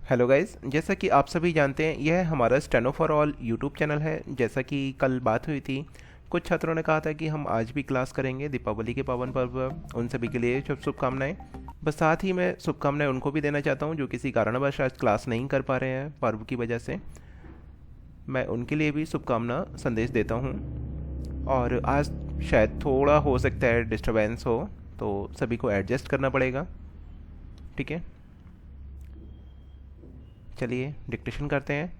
Hello guys, जैसा कि आप सभी जानते हैं यह हमारा steno for all YouTube channel है। जैसा कि कल बात हुई थी, कुछ छात्रों ने कहा था कि हम आज भी क्लास करेंगे। दीपावली के पावन पर्व पर उन सभी के लिए शुभकामनाएं। बस साथ ही मैं शुभकामनाएं उनको भी देना चाहता हूं जो किसी कारणवश आज क्लास नहीं कर पा रहे हैं पर्व की वजह से। मैं उनके लिए भी शुभकामना संदेश देता हूं। और आज शायद थोड़ा हो सकता है डिस्टरबेंस हो, तो सभी को एडजस्ट करना पड़ेगा। ठीक है, चलिए डिक्टेशन करते हैं।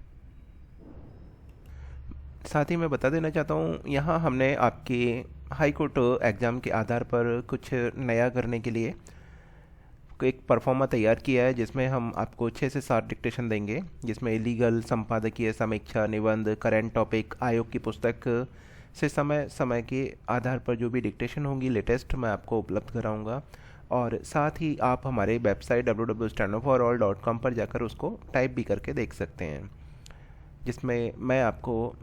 साथ ही मैं बता देना चाहता हूँ, यहाँ हमने आपके हाई कोर्ट एग्ज़ाम के आधार पर कुछ नया करने के लिए एक परफॉर्मा तैयार किया है, जिसमें हम आपको 6 से 7 डिक्टेशन देंगे, जिसमें लीगल, संपादकीय, समीक्षा, निबंध, करंट टॉपिक, आयोग की पुस्तक से समय समय के आधार पर जो भी डिक्टेशन होंगी लेटेस्ट मैं आपको उपलब्ध कराऊंगा। और साथ ही आप हमारे वेबसाइट www.stenoforall.com पर जाकर उसको टाइप भी करके देख सकते हैं, जिसमें मैं आपको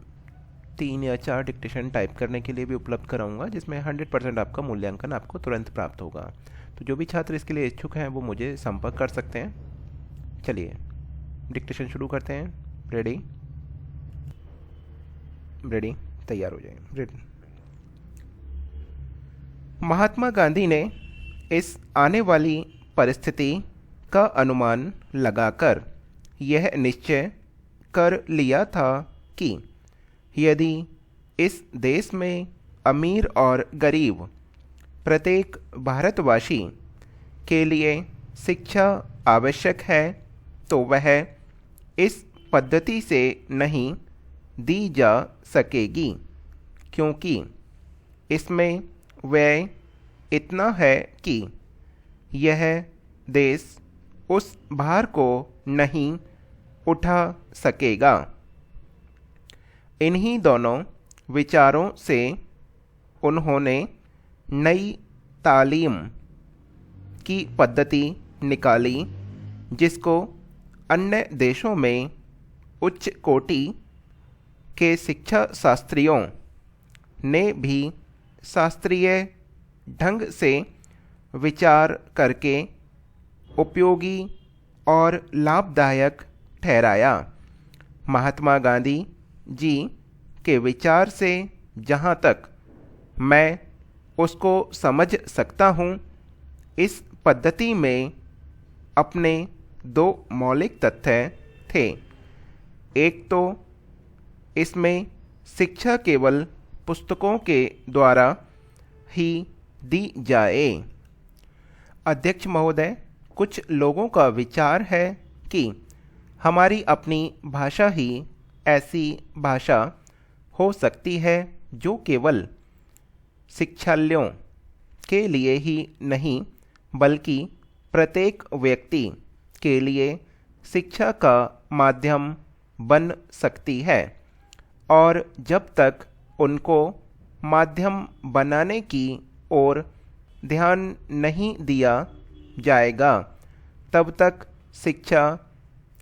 3 या 4 डिक्टेशन टाइप करने के लिए भी उपलब्ध कराऊंगा, जिसमें 100% आपका मूल्यांकन आपको तुरंत प्राप्त होगा। तो जो भी छात्र इसके लिए इच्छुक हैं वो मुझे संपर्क कर सकते हैं। चलिए डिक्टेशन शुरू करते हैं। रेडी रेडी, तैयार हो जाए। रेडी। महात्मा गांधी ने इस आने वाली परिस्थिति का अनुमान लगाकर यह निश्चय कर लिया था कि यदि इस देश में अमीर और गरीब प्रत्येक भारतवासी के लिए शिक्षा आवश्यक है तो वह इस पद्धति से नहीं दी जा सकेगी, क्योंकि इसमें व्यय इतना है कि यह देश उस भार को नहीं उठा सकेगा। इन्हीं दोनों विचारों से उन्होंने नई तालीम की पद्धति निकाली, जिसको अन्य देशों में उच्च कोटि के शिक्षा शास्त्रियों ने भी शास्त्रीय ढंग से विचार करके उपयोगी और लाभदायक ठहराया। महात्मा गांधी जी के विचार से जहाँ तक मैं उसको समझ सकता हूँ, इस पद्धति में अपने 2 मौलिक तथ्य थे। एक तो इसमें शिक्षा केवल पुस्तकों के द्वारा ही दी जाए। अध्यक्ष महोदय, कुछ लोगों का विचार है कि हमारी अपनी भाषा ही ऐसी भाषा हो सकती है जो केवल शिक्षालयों के लिए ही नहीं बल्कि प्रत्येक व्यक्ति के लिए शिक्षा का माध्यम बन सकती है। और जब तक उनको माध्यम बनाने की ओर ध्यान नहीं दिया जाएगा, तब तक शिक्षा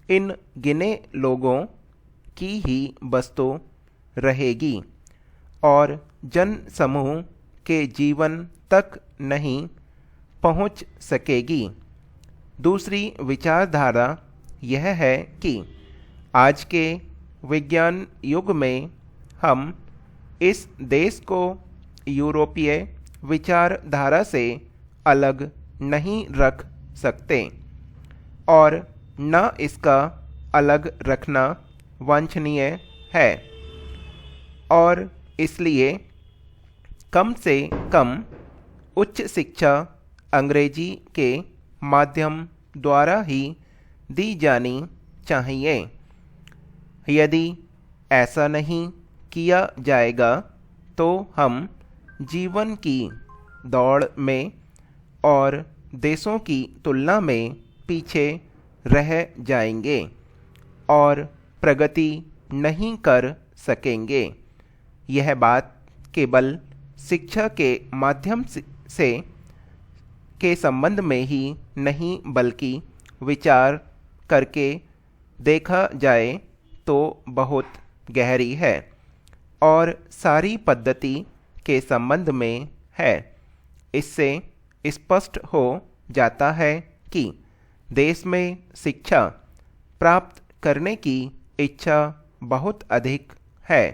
इन गिने लोगों की ही वस्तु रहेगी और जन समूह के जीवन तक नहीं पहुंच सकेगी। दूसरी विचारधारा यह है कि आज के विज्ञान युग में हम इस देश को यूरोपीय विचारधारा से अलग नहीं रख सकते और न इसका अलग रखना वांछनीय है, और इसलिए कम से कम उच्च शिक्षा अंग्रेजी के माध्यम द्वारा ही दी जानी चाहिए। यदि ऐसा नहीं किया जाएगा तो हम जीवन की दौड़ में और देशों की तुलना में पीछे रह जाएंगे और प्रगति नहीं कर सकेंगे। यह बात केवल शिक्षा के माध्यम से के संबंध में ही नहीं बल्कि विचार करके देखा जाए तो बहुत गहरी है और सारी पद्धति के संबंध में है। इससे स्पष्ट हो जाता है कि देश में शिक्षा प्राप्त करने की इच्छा बहुत अधिक है,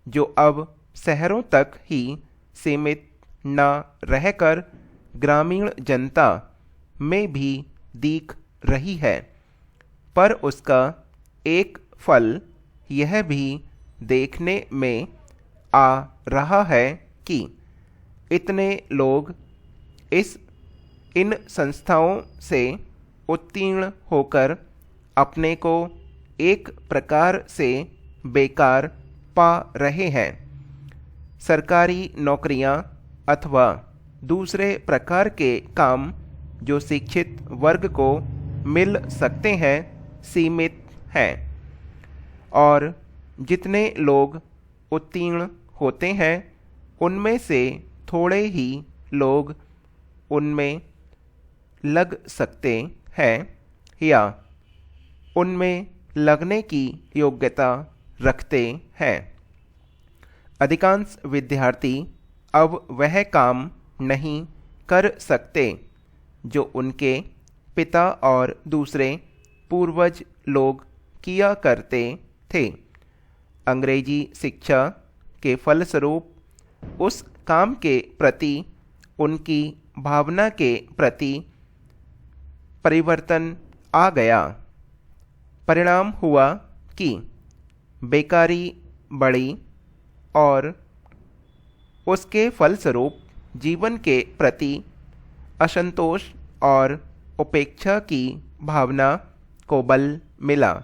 जो अब शहरों तक ही सीमित न रहकर ग्रामीण जनता में भी दिख रही है। पर उसका एक फल यह भी देखने में आ रहा है कि इतने लोग इन संस्थाओं से उत्तीर्ण होकर अपने को एक प्रकार से बेकार पा रहे हैं। सरकारी नौकरियां अथवा दूसरे प्रकार के काम जो शिक्षित वर्ग को मिल सकते हैं सीमित हैं, और जितने लोग उत्तीर्ण होते हैं उनमें से थोड़े ही लोग उनमें लग सकते हैं या उनमें लगने की योग्यता रखते हैं। अधिकांश विद्यार्थी अब वह काम नहीं कर सकते जो उनके पिता और दूसरे पूर्वज लोग किया करते थे। अंग्रेजी शिक्षा के फलस्वरूप उस काम के प्रति उनकी भावना के प्रति परिवर्तन आ गया। परिणाम हुआ कि बेकारी बढ़ी और उसके फलस्वरूप जीवन के प्रति असंतोष और उपेक्षा की भावना को बल मिला।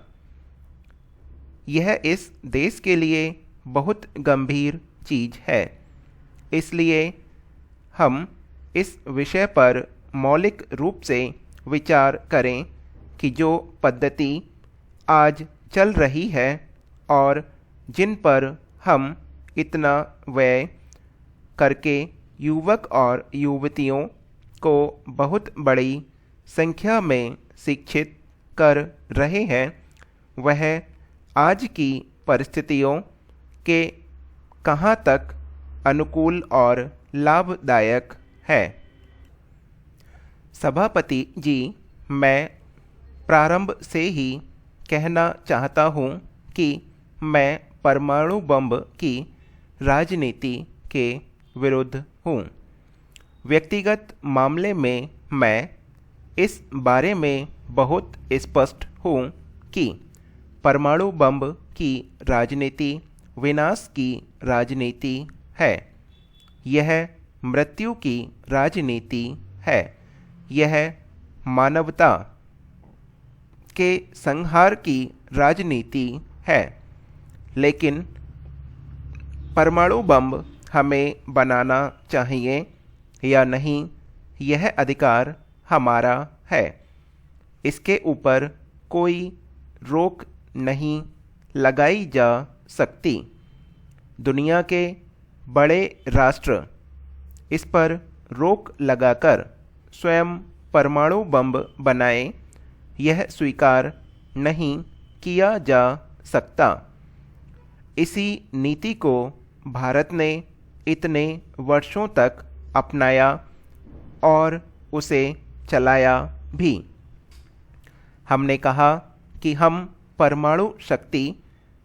यह इस देश के लिए बहुत गंभीर चीज़ है। इसलिए हम इस विषय पर मौलिक रूप से विचार करें कि जो पद्धति आज चल रही है और जिन पर हम इतना व्यय करके युवक और युवतियों को बहुत बड़ी संख्या में शिक्षित कर रहे हैं, वह आज की परिस्थितियों के कहाँ तक अनुकूल और लाभदायक है। सभापति जी, मैं प्रारंभ से ही कहना चाहता हूँ कि मैं परमाणु बम की राजनीति के विरुद्ध हूँ। व्यक्तिगत मामले में मैं इस बारे में बहुत स्पष्ट हूँ कि परमाणु बम की राजनीति विनाश की राजनीति है। यह मृत्यु की राजनीति है। यह मानवता के संहार की राजनीति है। लेकिन परमाणु बम हमें बनाना चाहिए या नहीं, यह अधिकार हमारा है। इसके ऊपर कोई रोक नहीं लगाई जा सकती। दुनिया के बड़े राष्ट्र इस पर रोक लगाकर स्वयं परमाणु बम बनाए, यह स्वीकार नहीं किया जा सकता। इसी नीति को भारत ने इतने वर्षों तक अपनाया और उसे चलाया भी। हमने कहा कि हम परमाणु शक्ति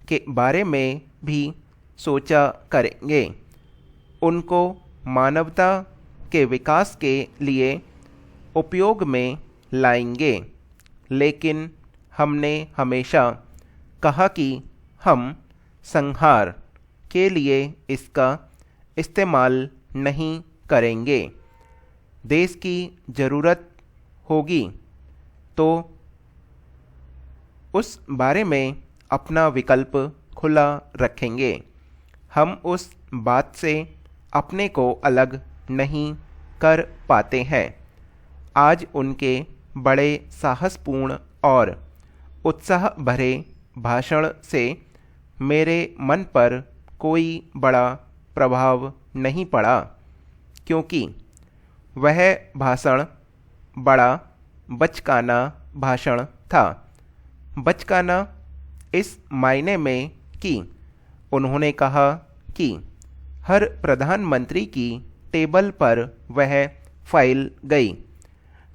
के बारे में भी सोचा करेंगे, उनको मानवता के विकास के लिए उपयोग में लाएंगे। लेकिन हमने हमेशा कहा कि हम संहार के लिए इसका इस्तेमाल नहीं करेंगे। देश की ज़रूरत होगी तो उस बारे में अपना विकल्प खुला रखेंगे। हम उस बात से अपने को अलग नहीं कर पाते हैं। आज उनके बड़े साहसपूर्ण और उत्साह भरे भाषण से मेरे मन पर कोई बड़ा प्रभाव नहीं पड़ा, क्योंकि वह भाषण बड़ा बचकाना भाषण था। बचकाना इस मायने में कि उन्होंने कहा कि हर प्रधानमंत्री की टेबल पर वह फाइल गई।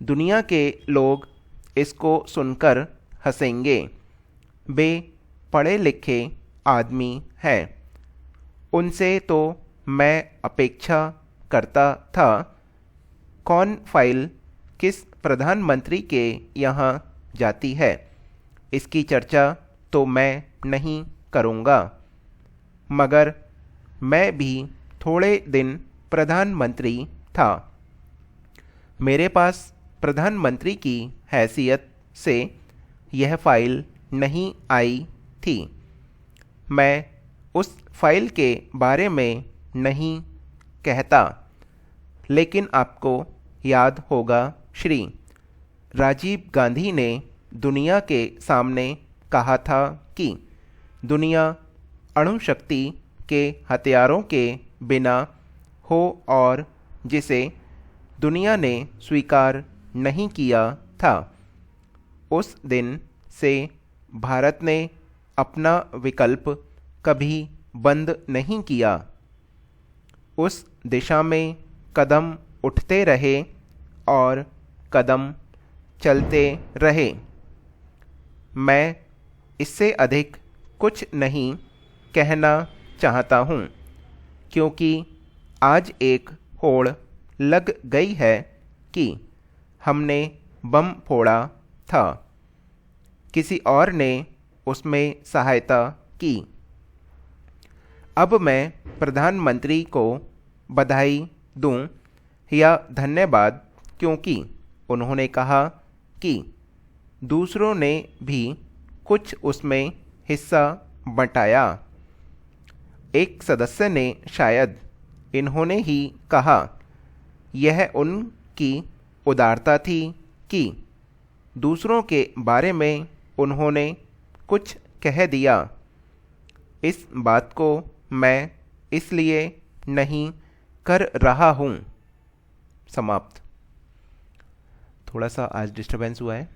दुनिया के लोग इसको सुनकर हंसेंगे। वे पढ़े लिखे आदमी हैं। उनसे तो मैं अपेक्षा करता था। कौन फाइल किस प्रधानमंत्री के यहाँ जाती है, इसकी चर्चा तो मैं नहीं करूँगा। मगर मैं भी थोड़े दिन प्रधानमंत्री था। मेरे पास प्रधानमंत्री की हैसियत से यह फाइल नहीं आई थी। मैं उस फाइल के बारे में नहीं कहता, लेकिन आपको याद होगा श्री राजीव गांधी ने दुनिया के सामने कहा था कि दुनिया अणुशक्ति के हथियारों के बिना हो, और जिसे दुनिया ने स्वीकार नहीं किया था। उस दिन से भारत ने अपना विकल्प कभी बंद नहीं किया। उस दिशा में कदम उठते रहे और कदम चलते रहे। मैं इससे अधिक कुछ नहीं कहना चाहता हूँ, क्योंकि आज एक होड़ लग गई है कि हमने बम फोड़ा था। किसी और ने उसमें सहायता की। अब मैं प्रधानमंत्री को बधाई दूं या धन्यवाद, क्योंकि उन्होंने कहा कि दूसरों ने भी कुछ उसमें हिस्सा बंटाया। एक सदस्य ने शायद इन्होंने ही कहा, यह उनकी उदारता थी कि दूसरों के बारे में उन्होंने कुछ कह दिया। इस बात को मैं इसलिए नहीं कर रहा हूँ। समाप्त। थोड़ा सा आज डिस्टरबेंस हुआ है।